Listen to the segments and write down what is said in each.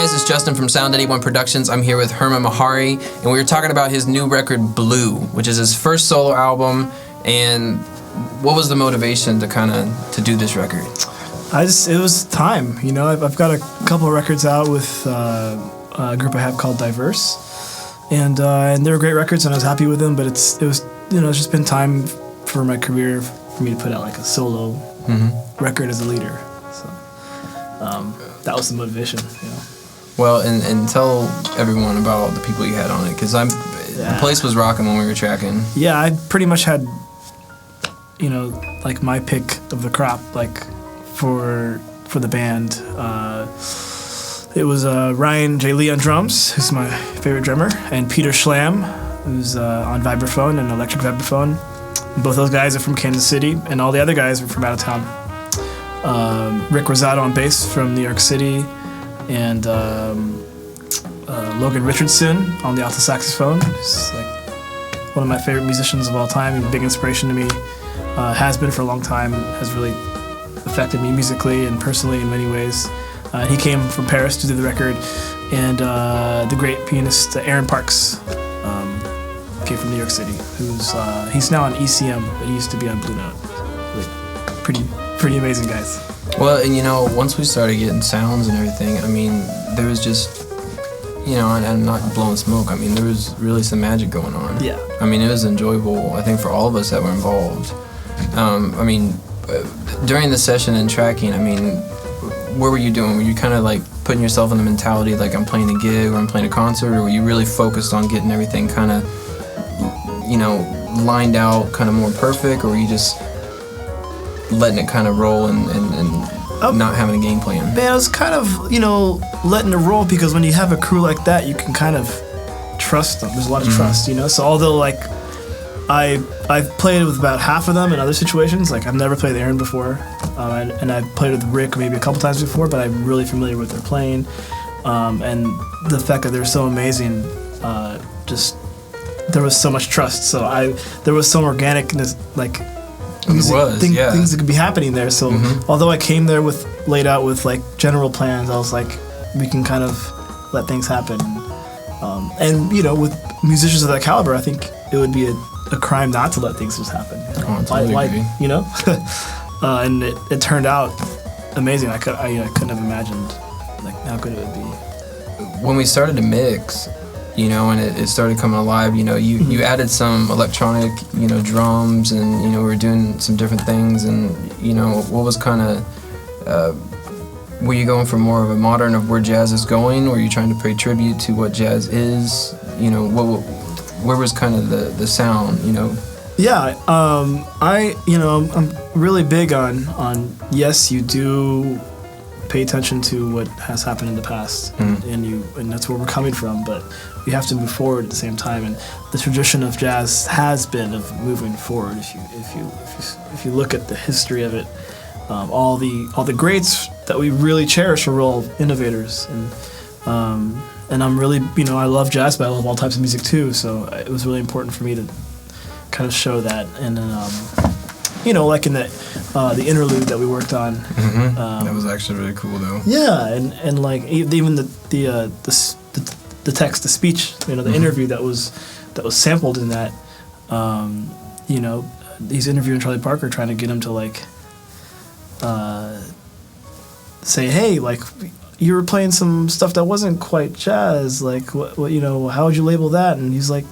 guys, it's Justin from Sound 81 Productions. I'm here with Hermon Mehari, and we were talking about his new record, Bleu, which is his first solo album. And what was the motivation to do this record? It was time. You know, I've got a couple of records out with a group I have called Diverse, and they were great records, and I was happy with them. But it's just been time for my career for me to put out like a solo record as a leader. So that was the motivation. You know. Well, and tell everyone about the people you had on it, because the place was rocking when we were tracking. Yeah, I pretty much had, like my pick of the crop, like for the band. It was Ryan J. Lee on drums, who's my favorite drummer, and Peter Schlam, who's on vibraphone and electric vibraphone. And both those guys are from Kansas City, and all the other guys are from out of town. Rick Rosado on bass from New York City, and Logan Richardson on the alto saxophone. He's like one of my favorite musicians of all time. He's a big inspiration to me. Has been for a long time. Has really affected me musically and personally in many ways. He came from Paris to do the record, and the great pianist Aaron Parks came from New York City. He's now on ECM, but he used to be on Blue Note. Like, pretty amazing guys. Well, and once we started getting sounds and everything, I mean, there was just, and I'm not blowing smoke. I mean, there was really some magic going on. Yeah. I mean, it was enjoyable, I think, for all of us that were involved. I mean, during the session and tracking, I mean, what were you doing? Were you kind of like putting yourself in the mentality like I'm playing a gig or I'm playing a concert, or were you really focused on getting everything kind of, lined out kind of more perfect, or were you just letting it kind of roll and not having a game plan? Man, I was kind of, letting it roll, because when you have a crew like that, you can kind of trust them. There's a lot of trust, So although, like, I've played with about half of them in other situations. Like, I've never played with Aaron before, and I've played with Rick maybe a couple times before, but I'm really familiar with their playing. And the fact that they're so amazing, there was so much trust. So there was some organicness, like, things that could be happening there. So although I came there laid out with like general plans, I was like, we can kind of let things happen. And with musicians of that caliber, I think it would be a crime not to let things just happen. I totally agree. And it turned out amazing. I couldn't have imagined like how good it would be. When we started to mix, and it started coming alive, you added some electronic, drums, and, we were doing some different things, and, what was kind of, were you going for more of a modern of where jazz is going, or were you trying to pay tribute to what jazz is? Where was kind of the sound, Yeah, I'm really big on yes, you do pay attention to what has happened in the past, and that's where we're coming from, but you have to move forward at the same time. And the tradition of jazz has been of moving forward. If you look at the history of it, all the greats that we really cherish are all innovators, and I'm really, I love jazz, but I love all types of music too. So it was really important for me to kind of show that, and then like in the interlude that we worked on. That was actually really cool, though. Yeah, and like even the text, the speech, the interview that was sampled in that. He's interviewing Charlie Parker, trying to get him to like say, hey, like, you were playing some stuff that wasn't quite jazz. Like, what how would you label that? And he's like,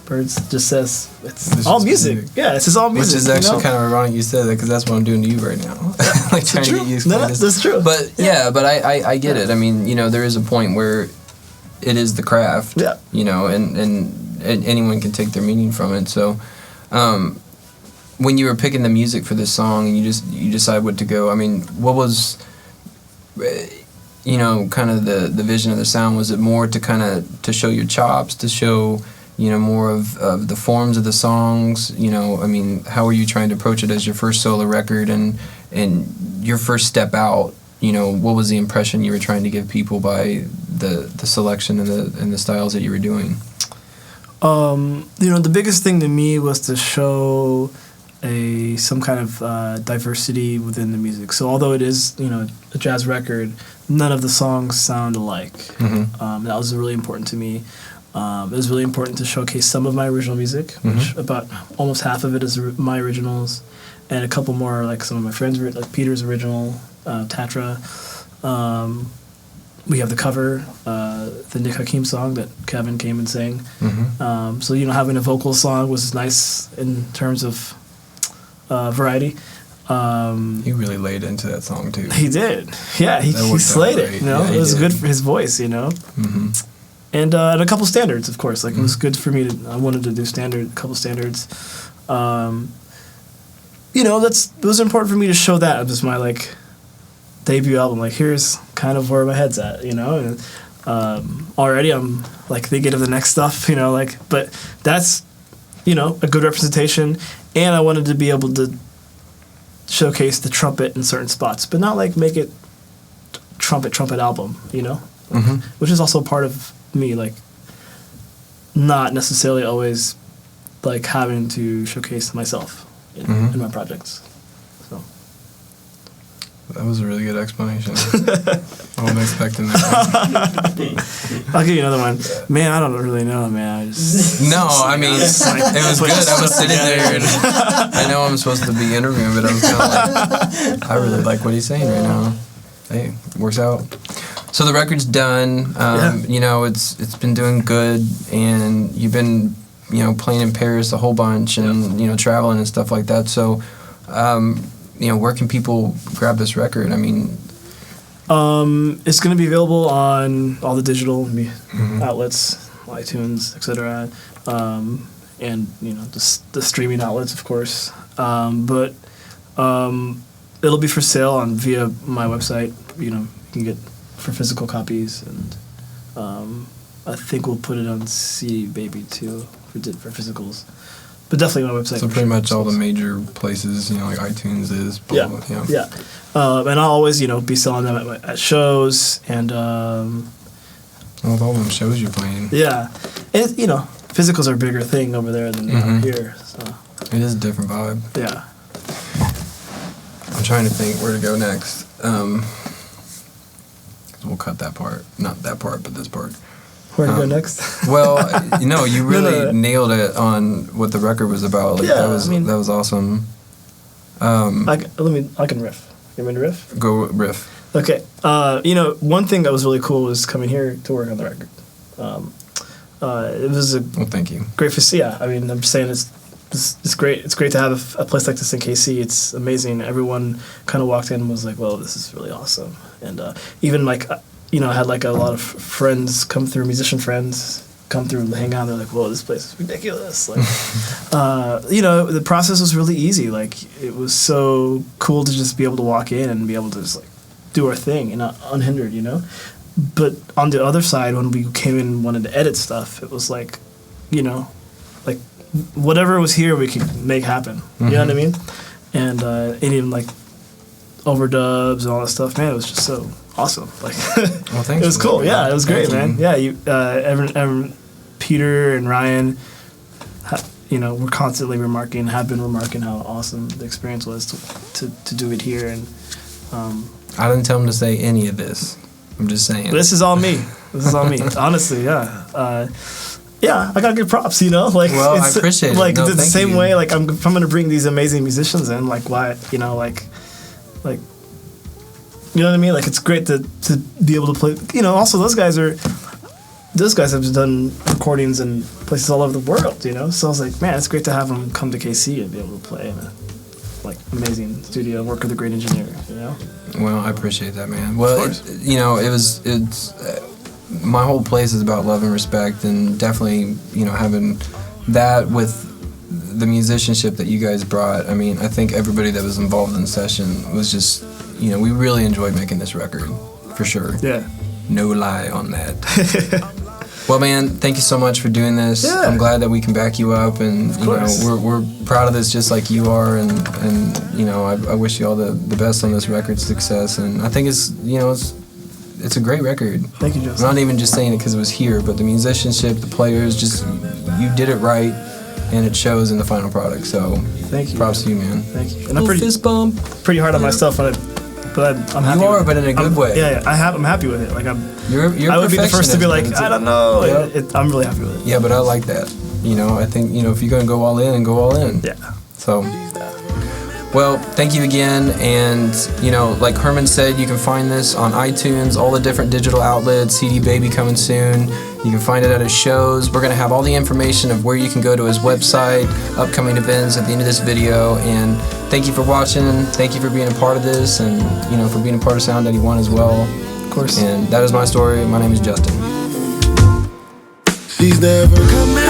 Birds just says it's all music. Yeah, it's just all music. Which is actually kind of ironic you said that, because that's what I'm doing to you right now. Like trying to get you to explain this. That's true. But but I get it. I mean, there is a point where it is the craft. Yeah. And anyone can take their meaning from it. So, when you were picking the music for this song and you decide what to go, I mean, what was kind of the vision of the sound? Was it more to kind of to show your chops, to show more of the forms of the songs? I mean, how were you trying to approach it as your first solo record and your first step out? What was the impression you were trying to give people by the selection and the styles that you were doing? The biggest thing to me was to show some kind of diversity within the music. So although it is, you know, a jazz record, none of the songs sound alike. Mm-hmm. That was really important to me. It was really important to showcase some of my original music, which about almost half of it is my originals, and a couple more are like some of my friends, like Peter's original, Tatra. We have the cover, the Nick Hakim song that Kevin came and sang. Mm-hmm. So, you know, having a vocal song was nice in terms of variety. He really laid into that song too. He did. Yeah, he slayed it. You know, yeah, it was did. good for his voice, you know. Mm-hmm. And a couple standards, of course. Like, it was good for me I wanted to do a couple standards. You know, it was important for me to show that. It was my, like, debut album. Like, here's kind of where my head's at, you know. And already I'm, like, thinking of the next stuff, you know, like, but that's, you know, a good representation. And I wanted to be able to showcase the trumpet in certain spots, but not, like, make it trumpet album, you know. Mm-hmm. Which is also part of me, like, not necessarily always, like, having to showcase myself in my projects. So that was a really good explanation. I wasn't expecting that. I'll give you another one. Man, I don't really know, man. I just No, I mean, it was good. I was sitting there, and I know I'm supposed to be interviewing, but I was kind of like, I really like what he's saying right now. Hey, works out. So the record's done. You know, it's been doing good, and you've been, you know, playing in Paris a whole bunch, and you know, traveling and stuff like that. So, you know, where can people grab this record? I mean, it's going to be available on all the digital outlets, iTunes, etc., and you know, the streaming outlets, of course. But it'll be for sale via my website. You know, you can get for physical copies, and I think we'll put it on CD Baby too for physicals, but definitely my website. So pretty much all the major places, you know, like iTunes is. Yeah. And I'll always, you know, be selling them at shows, and with all them shows you're playing. Yeah, and you know, physicals are a bigger thing over there than they are here. So it is a different vibe. Yeah. I'm trying to think where to go next. We'll cut that part. Not that part, but this part. Where to go next? Well, you know, you really nailed it on what the record was about. Like, that was awesome. I can riff. You want me to riff? Go riff. Okay. You know, one thing that was really cool was coming here to work on the record. It was well, thank you. Great facility. Yeah, I mean, I'm just saying it's great. It's great to have a place like this in KC. It's amazing. Everyone kind of walked in and was like, "Well, this is really awesome." And even like, you know, I had like a lot of friends come through, musician friends come through and hang out. They're like, "Whoa, this place is ridiculous!" Like, you know, the process was really easy. Like, it was so cool to just be able to walk in and be able to just like do our thing and not unhindered, you know. But on the other side, when we came in and wanted to edit stuff, it was like, you know, like whatever was here, we could make happen. You know what I mean? And even like overdubs and all that stuff, man, it was just so awesome. Like, well, thanks. It was cool. That, yeah, it was great, man. Yeah, Evan, Peter and Ryan, you know, were constantly have been remarking how awesome the experience was to do it here. And I didn't tell him to say any of this. I'm just saying. This is all me. Honestly, yeah. Yeah, I gotta give props, you know. Like, well, I appreciate it. Like, no, the same you. way, like, if I'm gonna bring these amazing musicians in, like, why, you know, like, you know what I mean? Like, it's great to be able to play. You know, also those guys have done recordings in places all over the world, you know. So I was like, man, it's great to have them come to KC and be able to play in a like amazing studio and work with a great engineer, you know. Well, I appreciate that, man. Well, you know, it's my whole place is about love and respect, and definitely, you know, having that with the musicianship that you guys brought. I mean, I think everybody that was involved in the session was just, you know, we really enjoyed making this record, for sure. Yeah. No lie on that. Well, man, thank you so much for doing this. Yeah. I'm glad that we can back you up, and you know, we're proud of this just like you are, and you know, I wish you all the best on this record's success, and I think it's, you know, it's a great record. Thank you, Joseph. I'm not even just saying it because it was here, but the musicianship, the players, just you did it right, and it shows in the final product. So Thank you. props to you, man. Thank you. And Little I'm fist bump. pretty hard on myself, but I'm happy. You are, with it. but in a good way. Yeah, I'm happy with it. Like You're I would be the first to be like, perfectionist, I don't know. Yep. I'm really happy with it. Yeah, but I like that. You know, I think, you know, if you're gonna go all in, go all in. Yeah. So, well, thank you again. And, you know, like Hermon said, you can find this on iTunes, all the different digital outlets, CD Baby coming soon. You can find it at his shows. We're going to have all the information of where you can go to his website, upcoming events at the end of this video. And thank you for watching. Thank you for being a part of this and, you know, for being a part of Sound 81 as well. Of course. And that is my story. My name is Justin. She's never coming.